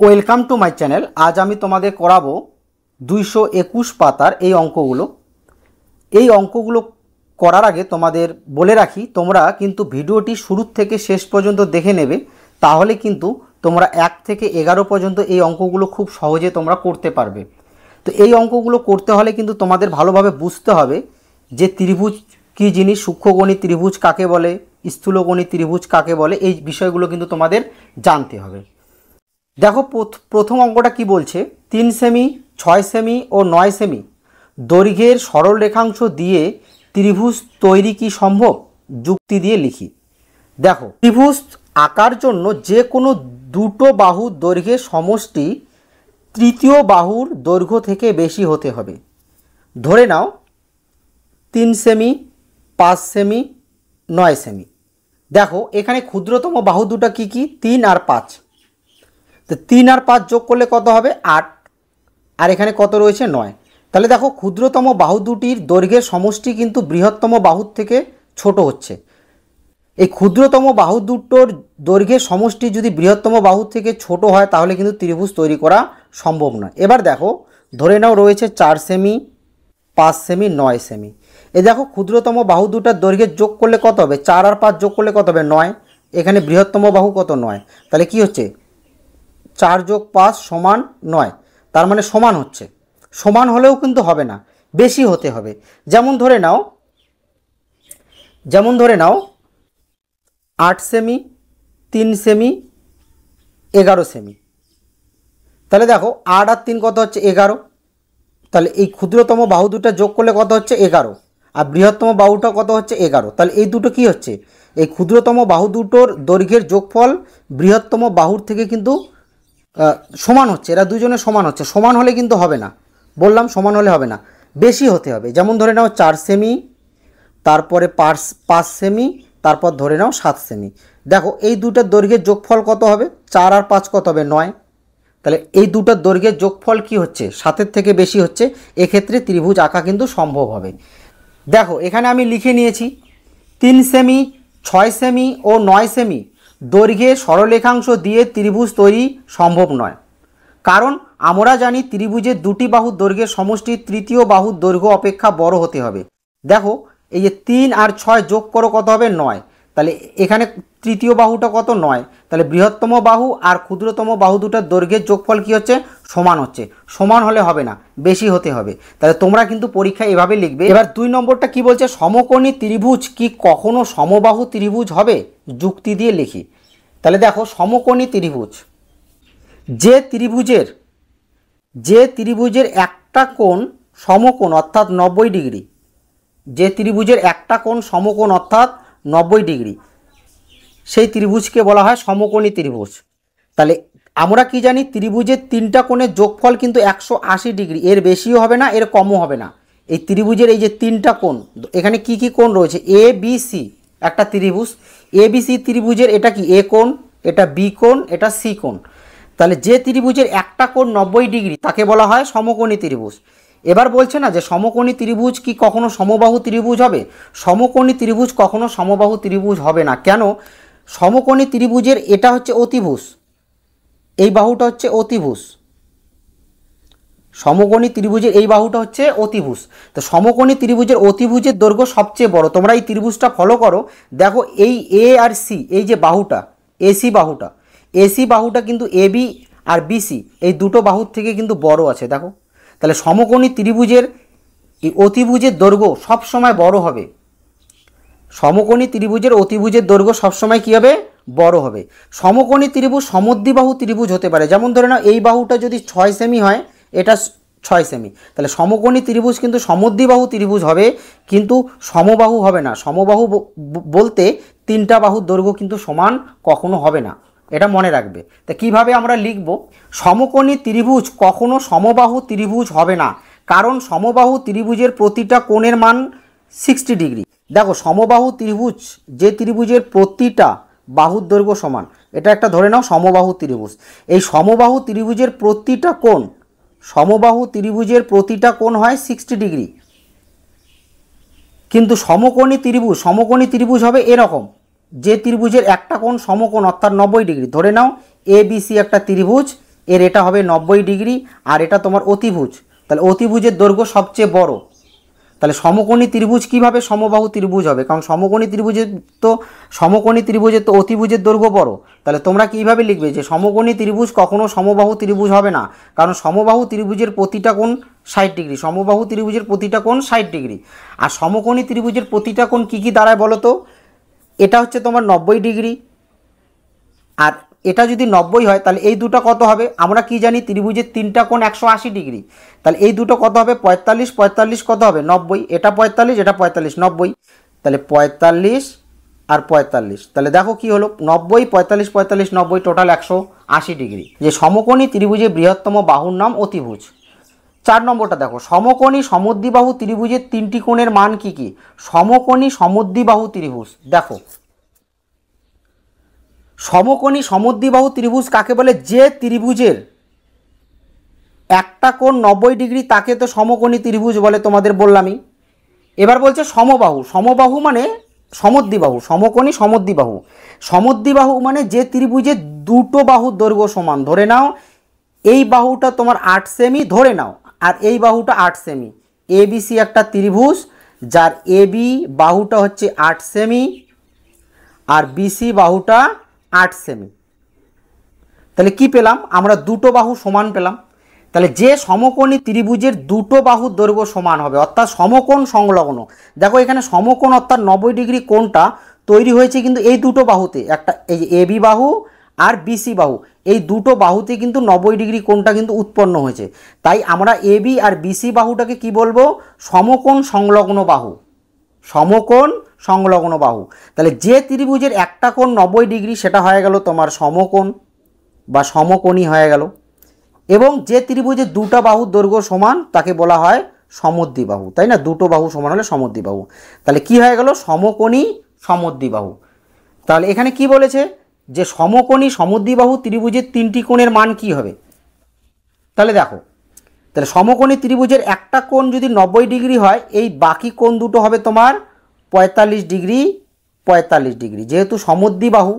Welcome to my channel. আজ আমি তোমাদের করাবো 221 পাতার এই অঙ্কগুলো করার আগে তোমাদের বলে রাখি, তোমরা কিন্তু ভিডিওটি শুরু থেকে শেষ পর্যন্ত দেখে নেবে, তাহলে কিন্তু তোমরা 1 থেকে 11 পর্যন্ত এই অঙ্কগুলো খুব সহজে তোমরা করতে পারবে। তো এই অঙ্কগুলো করতে হলে কিন্তু তোমাদের ভালোভাবে বুঝতে হবে যে ত্রিভুজ কী জিনিস, সূক্ষ্মগণিত ত্রিভুজ কাকে বলে, স্থূলগণিত ত্রিভুজ কাকে বলে, এই বিষয়গুলো কিন্তু তোমাদের জানতে হবে। দেখো প্রথম অঙ্কটা কি বলছে, 3 সেমি, 6 সেমি ও 9 সেমি দৈর্ঘ্যের সরল রেখাংশ দিয়ে ত্রিভুজ তৈরি কি সম্ভব? যুক্তি দিয়ে লিখি। দেখো, ত্রিভুজ আঁকার জন্য যে কোনো দুটো বাহুর দৈর্ঘ্যের সমষ্টি তৃতীয় বাহুর দৈর্ঘ্য থেকে বেশি হতে হবে। ধরে নাও 3 সেমি, 5 সেমি, 9 সেমি। দেখো এখানে ক্ষুদ্রতম বাহু দুটো কি কি, 3 আর 5। তো 3 আর 5 যোগ করলে কত হবে? 8। আর এখানে কত রয়েছে? 9। তাহলে দেখো ক্ষুদ্রতম বাহু দুটির দৈর্ঘ্যের সমষ্টি কিন্তু বৃহত্তম বাহুর থেকে ছোট হচ্ছে। এই ক্ষুদ্রতম বাহু দুটোর দৈর্ঘ্যের সমষ্টি যদি বৃহত্তম বাহুর থেকে ছোট হয় তাহলে কিন্তু ত্রিভুজ তৈরি করা সম্ভব নয়। এবার দেখো, ধরে নাও রয়েছে 4 সেমি, 5 সেমি, 9 সেমি। এই দেখো ক্ষুদ্রতম বাহু দুটার দৈর্ঘ্যের যোগ করলে কত হবে? 4 আর 5 যোগ করলে কত হবে? 9। এখানে বৃহত্তম বাহু কত? 9। তাহলে কি হচ্ছে? 4 যোগ 5 সমান 9। তার মানে সমান হচ্ছে। সমান হলেও কিন্তু হবে না, বেশি হতে হবে। যেমন ধরে নাও 8 সেমি, 3 সেমি, 11 সেমি। তাহলে দেখো 8 আর 3 কত হচ্ছে? 11। তাহলে এই ক্ষুদ্রতম বাহু দুটো যোগ করলে কত হচ্ছে? 11। আর বৃহত্তম বাহুটা কত হচ্ছে? 11। তাহলে এই দুটো কি হচ্ছে? এই ক্ষুদ্রতম বাহু দুটোর দৈর্ঘ্যের যোগফল বৃহত্তম বাহুর থেকে কিন্তু সমান হচ্ছে। এরা দুজনে সমান হচ্ছে। সমান হলে কিন্তু হবে না, বললাম সমান হলে হবে না, বেশি হতে হবে। যেমন ধরে নাও 4 সেমি, তারপরে 5 সেমি, তারপর ধরে নাও 7 সেমি। দেখো এই দুটার দৈর্ঘ্যের যোগফল কত হবে? 4 আর 5 কত হবে? 9। তাহলে এই দুটার দৈর্ঘ্যের যোগফল কি হচ্ছে? 7-এর থেকে বেশি হচ্ছে। এক্ষেত্রে ত্রিভুজ আঁকা কিন্তু সম্ভব হবে। দেখো এখানে আমি লিখে নিয়েছি 3 সেমি, 6 সেমি ও 9 সেমি দৈর্ঘ্যে সরলরেখাংশ দিয়ে ত্রিভুজ তৈরি সম্ভব নয়। কারণ আমরা জানি ত্রিভুজের দুটি বাহুর দৈর্ঘ্যের সমষ্টি তৃতীয় বাহুর দৈর্ঘ্য অপেক্ষা বড় হতে হবে। দেখো এই যে 3 আর 6 যোগ করো কত হবে? 9। তাহলে এখানে তৃতীয় বাহুটা কত? 9। তাহলে বৃহত্তম বাহু আর ক্ষুদ্রতম বাহু দুটার দৈর্ঘ্যের যোগফল কি হচ্ছে? সমান হচ্ছে। সমান হলে হবে না, বেশি হতে হবে। তাহলে তোমরা কিন্তু পরীক্ষায় এভাবে লিখবে। এবার 2 নম্বরটা কি বলছে, সমকোণী ত্রিভুজ কি কখনো সমবাহু ত্রিভুজ হবে? যুক্তি দিয়ে লিখি। তাহলে দেখো, সমকোণী ত্রিভুজ যে ত্রিভুজের একটা কোণ সমকোণ অর্থাৎ 90 ডিগ্রি, যে ত্রিভুজের একটা কোণ সমকোণ অর্থাৎ 90 ডিগ্রি, সেই ত্রিভুজকে বলা হয় সমকোণী ত্রিভুজ। তাহলে আমরা কি জানি, ত্রিভুজের 3টা কোণের যোগফল কিন্তু 180 ডিগ্রি, এর বেশিও হবে না, এর কমও হবে না। এই ত্রিভুজের এই যে 3টা কোণ, এখানে কি কি কোণ রয়েছে? এ বি সি, একটা ত্রিভুজ এ বি সি ত্রিভুজের এটা কি? এ কোণ, এটা বি কোণ, এটা সি কোণ। তাহলে যে ত্রিভুজের একটা কোণ 90 ডিগ্রি তাকে বলা হয় সমকোণী ত্রিভুজ। এবার বলছে না যে সমকোণী ত্রিভুজ কি কখনো সমবাহু ত্রিভুজ হবে? সমকোণী ত্রিভুজ কখনো সমবাহু ত্রিভুজ হবে না। কেন? সমকোণী ত্রিভুজের এটা হচ্ছে অতিভুজ, এই বাহুটা হচ্ছে অতিভুজ। সমকোণী ত্রিভুজের এই বাহুটা হচ্ছে অতিভুজ। তো সমকোণী ত্রিভুজের অতিভুজের দৈর্ঘ্য সবচেয়ে বড়। তোমরা এই ত্রিভুজটা ফলো করো, দেখো এই এ আর সি, এই যে বাহুটা এসি বাহুটা কিন্তু এবি আর বিসি এই দুটো বাহুর থেকে কিন্তু বড় আছে। দেখো, তাহলে সমকোণী ত্রিভুজের এই অতিভুজের দৈর্ঘ্য সবসময় বড় হবে। সমকোণী ত্রিভুজের অতিভুজের দৈর্ঘ্য সবসময় কী হবে? বড় হবে। সমকোণী ত্রিভুজ সমদ্বিবাহু ত্রিভুজ হতে পারে। যেমন ধরে নাও এই বাহুটা যদি 6 সেমি হয়, এটা 6 সেমি, তাহলে সমকোণী ত্রিভুজ কিন্তু সমদ্বিবাহু ত্রিভুজ হবে, কিন্তু সমবাহু হবে না। সমবাহু বলতে 3টা বাহুর দৈর্ঘ্য কিন্তু সমান কখনো হবে না, এটা মনে রাখবে। তা কিভাবে আমরা লিখব? সমকোণী ত্রিভুজ কখনো সমবাহু ত্রিভুজ হবে না, কারণ সমবাহু ত্রিভুজের প্রতিটা কোণের মান 60 ডিগ্রি। দেখো সমবাহু ত্রিভুজ, যে ত্রিভুজের প্রতিটা বাহুর দৈর্ঘ্য সমান, এটা একটা ধরে নাও সমবাহু ত্রিভুজ। এই সমবাহু ত্রিভুজের প্রতিটা কোণ, সমবাহু ত্রিভুজের প্রতিটা কোণ হয় 60 ডিগ্রি। কিন্তু সমকোণী ত্রিভুজ হবে এরকম, যে ত্রিভুজের একটা কোণ সমকোণ অর্থাৎ 90 ডিগ্রি। ধরে নাও এ বি সি একটা ত্রিভুজ, এর এটা হবে 90 ডিগ্রি, আর এটা তোমার অতিভুজ, তাহলে অতিভুজের দৈর্ঘ্য সবচেয়ে বড়। তাহলে সমকোণী ত্রিভুজ কিভাবে সমবাহু ত্রিভুজ হবে? কারণ সমকোণী ত্রিভুজের তো অতিভুজের দৈর্ঘ্য বড়। তাহলে তোমরা কিভাবে লিখবে যে সমকোণী ত্রিভুজ কখনো সমবাহু ত্রিভুজ হবে না, কারণ সমবাহু ত্রিভুজের প্রতিটা কোণ 60 ডিগ্রি, সমবাহু ত্রিভুজের প্রতিটা কোণ 60 ডিগ্রি। আর সমকোণী ত্রিভুজের প্রতিটা কোণ কী কী দাঁড়ায় বলো তো? এটা হচ্ছে তোমার 90 ডিগ্রি, আর এটা যদি 90 হয় তাহলে এই দুটো কত হবে? আমরা কি জানি ত্রিভুজের তিনটা কোণ 180 ডিগ্রি, তাহলে এই দুটো কত হবে? 45, 45 কত হবে? 90, এটা 45, এটা 45, 90, তাহলে 45 আর 45, তাহলে দেখো কি হলো, 90, 45, 45, 90, টোটাল 180 ডিগ্রি। যে সমকোণী ত্রিভুজের বৃহত্তম বাহুর নাম অতিভুজ। 4 নম্বরটা দেখো, সমকোণী সমদ্বিবাহু ত্রিভুজের তিনটি কোণের মান কি কি? সমকোণী সমদ্বিবাহু ত্রিভুজ, দেখো সমকোণী সমদ্বিবাহু ত্রিভুজ কাকে বলে? যে ত্রিভুজের একটা কোণ 90 ডিগ্রি তাকে তো সমকোণী ত্রিভুজ বলে, তোমাদের বললামই। এবার বলছে সমবাহু, সমবাহু মানে সমদ্বিবাহু, সমকোণী সমদ্বিবাহু। সমদ্বিবাহু মানে যে ত্রিভুজের দুটো বাহুর দৈর্ঘ্য সমান। ধরে নাও এই বাহুটা তোমার 8 সেমি ধরে নাও, আর এই বাহুটা 8 সেমি। এবিসি একটা ত্রিভুজ যার এবি বাহুটা হচ্ছে 8 সেমি আর বিসি বাহুটা 8 সেমি। তাহলে কি পেলাম আমরা? দুটো বাহু সমান পেলাম। তাহলে যে সমকোণী ত্রিভুজের দুটো বাহুর দৈর্ঘ্য সমান হবে, অর্থাৎ সমকোণ সংলগ্ন। দেখো এখানে সমকোণ অর্থাৎ 90 ডিগ্রি কোণটা তৈরি হয়েছে কিন্তু এই দুটো বাহুতে, একটা এই যে এবি বাহু আর বিসি বাহু, এই দুটো বাহুতে কিন্তু 90 ডিগ্রি কোণটা কিন্তু উৎপন্ন হয়েছে। তাই আমরা এবি আর বিসি বাহুটাকে কি বলবো? সমকোণ সংলগ্ন বাহু, সমকোণ সংলগ্ন বাহু। তাহলে যে ত্রিভুজের একটা কোণ 90 ডিগ্রি সেটা হয়ে গেল তোমার সমকোণ বা সমকোণী হয়ে গেল, এবং যে ত্রিভুজের দুটো বাহুর দৈর্ঘ্য সমান তাকে বলা হয় সমদ্বিবাহু, তাই না? দুটো বাহু সমান হলে সমদ্বিবাহু। তাহলে কি হয়ে গেল? সমকোণী সমদ্বিবাহু। তাহলে এখানে কি বলেছে? যে সমকোণী সমদ্বিবাহু ত্রিভুজের তিনটি কোণের মান কি হবে? তাহলে দেখো, তাহলে সমকোণী ত্রিভুজের একটা কোণ যদি 90 ডিগ্রি হয়, এই বাকি কোণ দুটো হবে তোমার 45 ডিগ্রি, 45 ডিগ্রি, যেহেতু সমদ্বিবাহু।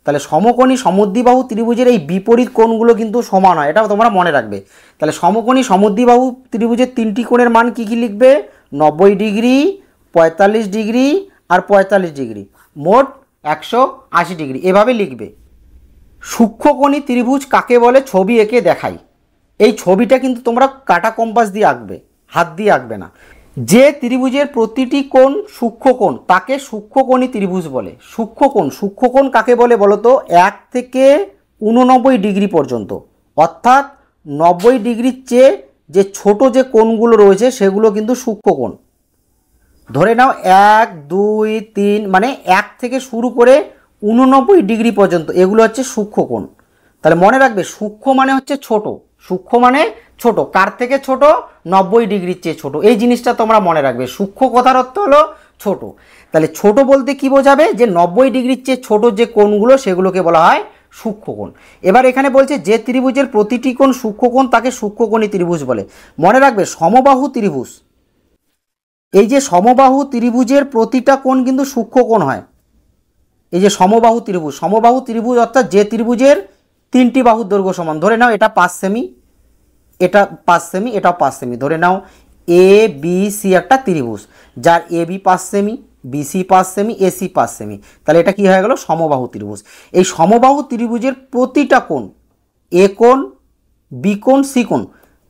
তাহলে সমকোণী সমদ্বিবাহু ত্রিভুজের এই বিপরীত কোণগুলো কিন্তু সমান হয়, এটা তোমরা মনে রাখবে। তাহলে সমকোণী সমদ্বিবাহু ত্রিভুজের তিনটি কোণের মান কি কি লিখবে? 90 ডিগ্রি, 45 ডিগ্রি আর 45 ডিগ্রি, মোট 180 ডিগ্রি, এভাবে লিখবে। সূক্ষ্মকোণী ত্রিভুজ কাকে বলে? ছবি এঁকে দেখাই। এই ছবিটা কিন্তু তোমরা কাটা কম্পাস দিয়ে আঁকবে, হাত দিয়ে আঁকবে না। যে ত্রিভুজের প্রতিটি কোণ সূক্ষ্মকোণ তাকে সূক্ষ্মকোণী ত্রিভুজ বলে। সূক্ষ্মকোণ কাকে বলে বলো তো? 1 থেকে 89 ডিগ্রি পর্যন্ত, অর্থাৎ 90 ডিগ্রির চেয়ে যে ছোট যে কোণগুলো রয়েছে সেগুলো কিন্তু সূক্ষ্মকোণ। ধরে নাও 1, 2, 3, মানে 1 থেকে শুরু করে 89 ডিগ্রি পর্যন্ত এগুলো হচ্ছে সূক্ষ্মকোণ। তাহলে মনে রাখবে সূক্ষ্ম মানে হচ্ছে ছোট, সূক্ষ্ম মানে ছোট। কার থেকে ছোট? 90 ডিগ্রির চেয়ে ছোট। এই জিনিসটা তোমরা মনে রাখবে, সূক্ষ্ম কথার অর্থ হলো ছোট। তাহলে ছোট বলতে কি বোঝাবে? যে 90 ডিগ্রির চেয়ে ছোট যে কোণগুলো সেগুলোকে বলা হয় সূক্ষ্মকোণ। এবার এখানে বলছে যে ত্রিভুজের প্রতিটি কোণ সূক্ষ্মকোণ তাকে সূক্ষ্মকোণী ত্রিভুজ বলে। মনে রাখবে সমবাহু ত্রিভুজ, এই যে সমবাহু ত্রিভুজের প্রতিটা কোণ কিন্তু সূক্ষ্মকোণ হয়। এই যে সমবাহু ত্রিভুজ অর্থাৎ যে ত্রিভুজের তিনটি বাহুর দৈর্ঘ্য সমান। ধরে নাও এটা 5 সেমি, এটা 5 সেমি, এটাও 5 সেমি। ধরে নাও এ বি সি একটা ত্রিভুজ যার এ বি 5 সেমি, বিসি 5 সেমি, এসি 5 সেমি। তাহলে এটা কি হয়ে গেল? সমবাহু ত্রিভুজ। এই সমবাহু ত্রিভুজের প্রতিটা কোণ, এ কোণ, বি কোণ, সি কোণ,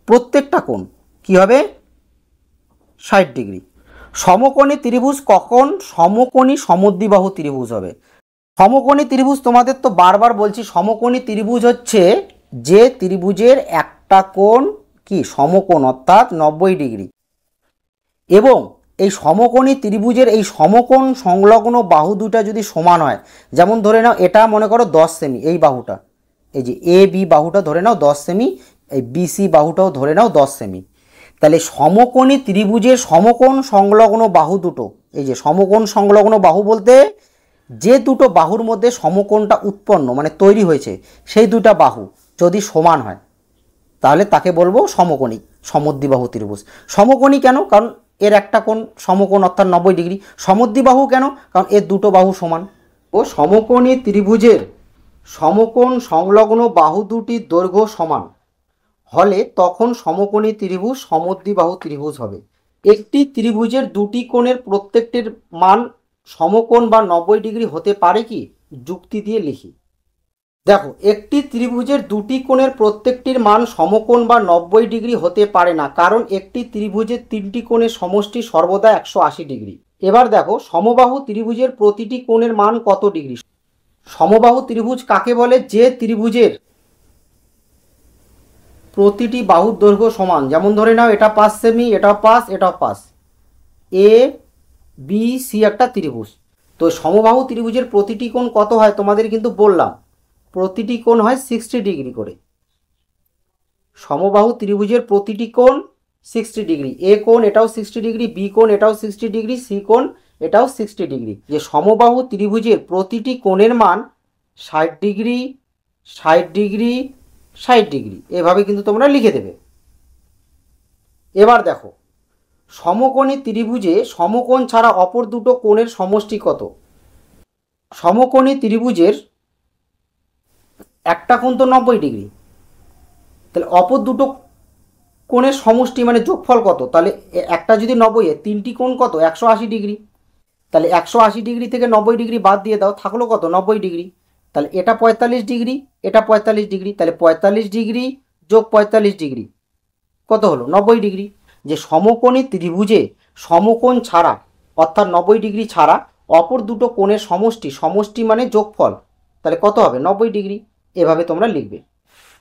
প্রত্যেকটা কোণ কি হবে? 60 ডিগ্রি। সমকোণী ত্রিভুজ কখন সমকোণী সমদ্বিবাহু ত্রিভুজ হবে? সমকোণী ত্রিভুজ তোমাদের তো বারবার বলছি, সমকোণী ত্রিভুজ হচ্ছে যে ত্রিভুজের একটা কোণ কি সমকোণ অর্থাৎ 90 ডিগ্রি, এবং এই সমকোণী ত্রিভুজের এই সমকোণ সংলগ্ন বাহু দুটা যদি সমান হয়, যেমন ধরে নাও এটা মনে করো 10 সেমি, এই বাহুটা, এই যে এ বি বাহুটা ধরে নাও 10 সেমি, এই বিসি বাহুটাও ধরে নাও 10 সেমি। তাহলে সমকোণী ত্রিভুজের সমকোণ সংলগ্ন বাহু দুটো, এই যে সমকোণ সংলগ্ন বাহু বলতে যে দুটো বাহুর মধ্যে সমকোণটা উৎপন্ন মানে তৈরি হয়েছে, সেই দুটো বাহু যদি সমান হয় তাহলে তাকে বলবো সমকোণী সমদ্বিবাহু ত্রিভুজ। সমকোণী কেন? কারণ এর একটা কোণ সমকোণ অর্থাৎ 90 ডিগ্রি। সমদ্বিবাহু কেন? কারণ এর দুটো বাহু সমান। ও সমকোণী ত্রিভুজের সমকোণ সংলগ্ন বাহু দুটির দৈর্ঘ্য সমান হলে তখন সমকোণী ত্রিভুজ সমদ্বিবাহু ত্রিভুজ হবে। একটি ত্রিভুজের দুটি কোণের প্রত্যেকটির মান সমকোণ বা 90 ডিগ্রি হতে পারে কি? যুক্তি দিয়ে লিখি। দেখো, একটি ত্রিভুজের দুটি কোণের প্রত্যেকটির মান সমকোণ বা 90 ডিগ্রি হতে পারে না, কারণ একটি ত্রিভুজের তিনটি কোণের সমষ্টি সর্বদা 180 ডিগ্রি। এবার দেখো, সমবাহু ত্রিভুজের প্রতিটি কোণের মান কত ডিগ্রি? সমবাহু ত্রিভুজ কাকে বলে? যে ত্রিভুজের প্রতিটি বাহুর দৈর্ঘ্য সমান। যেমন ধরে নাও এটা 5 সেমি, এটা 5, এটা 5, এ বি সি একটা ত্রিভুজ। তো সমবাহু ত্রিভুজের প্রতিটি কোণ কত হয় তোমাদের কিন্তু বললাম, প্রতিটি কোণ হয় 60 ডিগ্রি করে। সমবাহু ত্রিভুজের প্রতিটি কোণ 60 ডিগ্রি। এ কোণ এটাও 60 ডিগ্রি, বি কোণ এটাও 60 ডিগ্রি, সি কোণ এটাও 60 ডিগ্রি। যে সমবাহু ত্রিভুজের প্রতিটি কোণের মান 60 ডিগ্রি, 60 ডিগ্রি, 60 ডিগ্রি, এভাবে কিন্তু তোমরা লিখে দেবে। এবার দেখো, সমকোণী ত্রিভুজে সমকোণ ছাড়া অপর দুটো কোণের সমষ্টি কত? সমকোণী ত্রিভুজের একটা কোণ তো 90 ডিগ্রি, তাহলে অপর দুটো কোণের সমষ্টি মানে যোগফল কত? তাহলে একটা যদি 90, এর তিনটি কোণ কত? 180 ডিগ্রি। তাহলে 180 ডিগ্রি থেকে 90 ডিগ্রি বাদ দিয়ে দাও, থাকলো কত? 90 ডিগ্রি। তাহলে এটা 45 ডিগ্রি, এটা 45 ডিগ্রি, তাহলে 45 ডিগ্রি যোগ 45 ডিগ্রি কত হলো? 90 ডিগ্রি। যে সমকোণী ত্রিভুজে সমকোণ ছাড়া অর্থাৎ 90 ডিগ্রি ছাড়া অপর দুটো কোণের সমষ্টি, সমষ্টি মানে যোগফল, তাহলে কত হবে? 90 ডিগ্রি। এভাবে তোমরা লিখবে।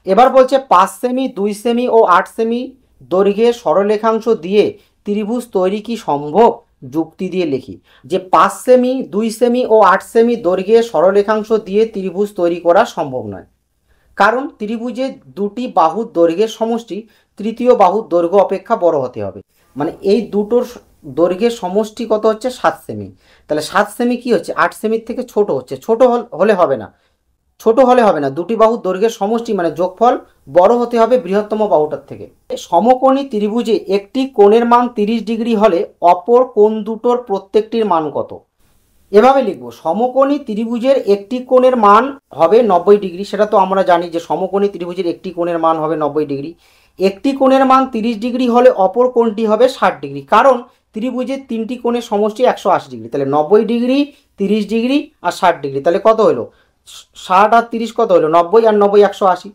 এবার বলছে 5 সেমি, 2 সেমি ও 8 সেমি দৈর্ঘ্যের সরলরেখাংশ দিয়ে ত্রিভুজ তৈরি কি সম্ভব? যুক্তি দিয়ে লিখি। যে 5 সেমি, 2 সেমি ও 8 সেমি দৈর্ঘ্যের সরলরেখাংশ দিয়ে ত্রিভুজ তৈরি করা সম্ভব নয়, কারণ ত্রিভুজের দুটি বাহুর দৈর্ঘ্যের সমষ্টি তৃতীয় বাহুর দৈর্ঘ্য অপেক্ষা বড় হতে হবে। মানে এই দুটোর দৈর্ঘ্যের সমষ্টি কত হচ্ছে? 7 সেমি। তাহলে 7 সেমি কি হচ্ছে? 8 সেমির থেকে ছোট হচ্ছে। ছোট হলে হবে না, ছোট হলে হবে না, দুটি বাহুর দৈর্ঘ্যের সমষ্টি মানে যোগফল বড় হতে হবে বৃহত্তম বাহুটার থেকে। সমকোণী ত্রিভুজে একটি কোণের মান 30 ডিগ্রি হলে অপর কোণ দুটোর প্রত্যেকটির মান কত? এভাবে লিখব, সমকোণী ত্রিভুজের একটি কোণের মান হবে 90 ডিগ্রি। সেটা তো আমরা জানি যে সমকোণী ত্রিভুজের একটি কোণের মান হবে 90 ডিগ্রি। একটি কোণের মান 30 ডিগ্রি হলে অপর কোণটি হবে 60 ডিগ্রি, কারণ ত্রিভুজের তিনটি কোণের সমষ্টি 180 ডিগ্রি। তাহলে 90 ডিগ্রি, 30 ডিগ্রি আর 60 ডিগ্রি, তাহলে কত হলো? 60 আর 30 কত হলো? 90, আর 90 180,